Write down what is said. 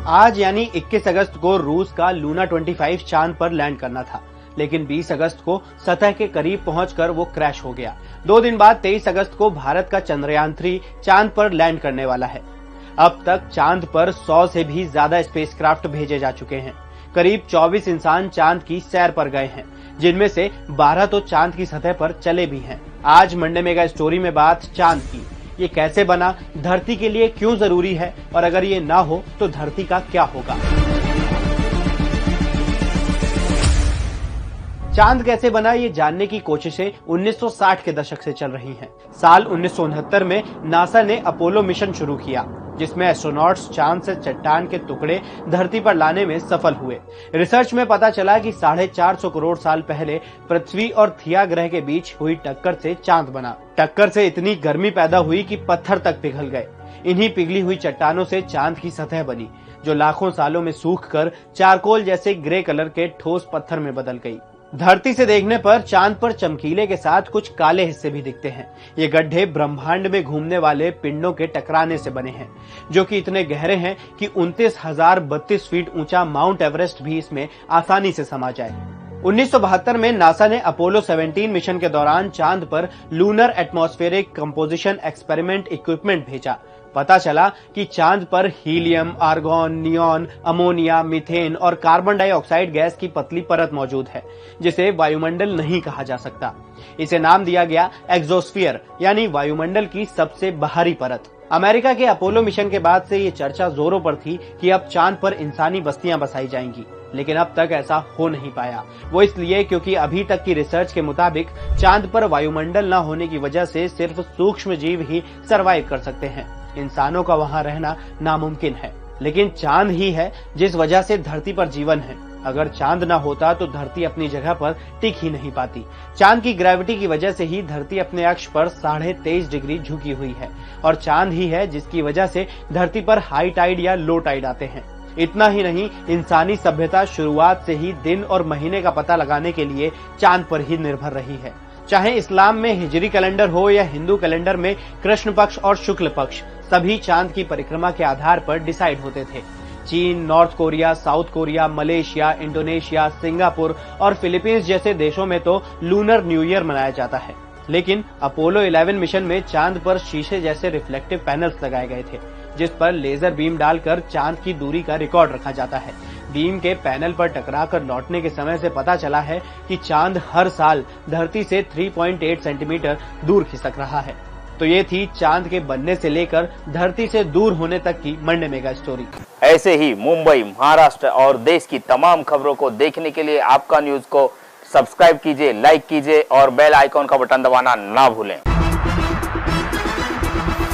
आज यानी 21 अगस्त को रूस का लूना 25 चांद पर लैंड करना था, लेकिन 20 अगस्त को सतह के करीब पहुंचकर वो क्रैश हो गया। 2 दिन बाद 23 अगस्त को भारत का चंद्रयान 3 चांद पर लैंड करने वाला है। अब तक चांद पर 100 से भी ज्यादा स्पेसक्राफ्ट भेजे जा चुके हैं। करीब 24 इंसान चांद की सैर पर गए हैं, जिनमें से 12 तो चांद की सतह पर चले भी हैं। आज मंडे मेगा स्टोरी में बात चांद की। ये कैसे बना, धरती के लिए क्यों जरूरी है, और अगर ये ना हो तो धरती का क्या होगा। चांद कैसे बना, ये जानने की कोशिशें 1960 के दशक से चल रही हैं। साल 1969 में नासा ने अपोलो मिशन शुरू किया, जिसमें एस्ट्रोनॉट्स चांद से चट्टान के टुकड़े धरती पर लाने में सफल हुए। रिसर्च में पता चला कि 450 करोड़ साल पहले पृथ्वी और थिया ग्रह के बीच हुई टक्कर से चांद बना। टक्कर से इतनी गर्मी पैदा हुई कि पत्थर तक पिघल गए। इन्हीं पिघली हुई चट्टानों से चांद की सतह बनी, जो लाखों सालों में सूखकर चारकोल जैसे ग्रे कलर के ठोस पत्थर में बदल गई। धरती से देखने पर चांद पर चमकीले के साथ कुछ काले हिस्से भी दिखते हैं। ये गड्ढे ब्रह्मांड में घूमने वाले पिंडों के टकराने से बने हैं, जो कि इतने गहरे हैं कि 29,032 फीट ऊंचा माउंट एवरेस्ट भी इसमें आसानी से समा जाए। 1972 में नासा ने अपोलो 17 मिशन के दौरान चांद पर lunar atmospheric composition experiment equipment भेजा। पता चला कि चांद पर helium, argon, neon, ammonia, methane और कार्बन डाइऑक्साइड गैस की पतली परत मौजूद है, जिसे वायुमंडल नहीं कहा जा सकता। इसे नाम दिया गया एक्सोस्फीयर, यानी वायुमंडल की सबसे बाहरी परत। अमेरिका के अपोलो मिशन के बाद से ये चर्चा जोरों पर थी कि अब चांद पर इंसानी बस्तियां बसाई जाएंगी, लेकिन अब तक ऐसा हो नहीं पाया। वो इसलिए क्योंकि अभी तक की रिसर्च के मुताबिक चांद पर वायुमंडल न होने की वजह से सिर्फ सूक्ष्म जीव ही सर्वाइव कर सकते हैं। इंसानों का वहां रहना नामुमकिन है। लेकिन चांद ही है जिस वजह से धरती पर जीवन है। अगर चांद ना होता तो धरती अपनी जगह पर टिक ही नहीं पाती। चांद की ग्रेविटी की वजह से ही धरती अपने अक्ष पर 23.5 डिग्री झुकी हुई है, और चांद ही है जिसकी वजह से धरती पर हाई टाइड या लो टाइड आते हैं। इतना ही नहीं, इंसानी सभ्यता शुरुआत से ही दिन और महीने का पता लगाने के लिए चांद पर ही निर्भर रही है। चाहे इस्लाम में हिजरी कैलेंडर हो या हिंदू कैलेंडर में कृष्ण पक्ष और शुक्ल पक्ष, सभी चांद की परिक्रमा के आधार पर डिसाइड होते थे। चीन, north Korea, south Korea, Malaysia, Indonesia, Singapore और फिलीपींस जैसे देशों में तो लूनर न्यू ईयर मनाया जाता है। लेकिन अपोलो 11 मिशन में चांद पर शीशे जैसे रिफ्लेक्टिव पैनल्स लगाए गए थे, जिस पर लेजर बीम डालकर चांद की दूरी का रिकॉर्ड रखा जाता है। बीम के पैनल पर टकराकर लौटने के समय से पता चला है कि चांद हर साल धरती से 3.8 सेंटीमीटर दूर खिसक रहा है। तो ये थी चांद के बनने से लेकर धरती से दूर होने तक की मंडे मेगा स्टोरी। ऐसे ही मुंबई, महाराष्ट्र और देश की तमाम खबरों को देखने के लिए आपका न्यूज को सब्सक्राइब कीजिए, लाइक कीजिए और बेल आइकॉन का बटन दबाना ना भूलें।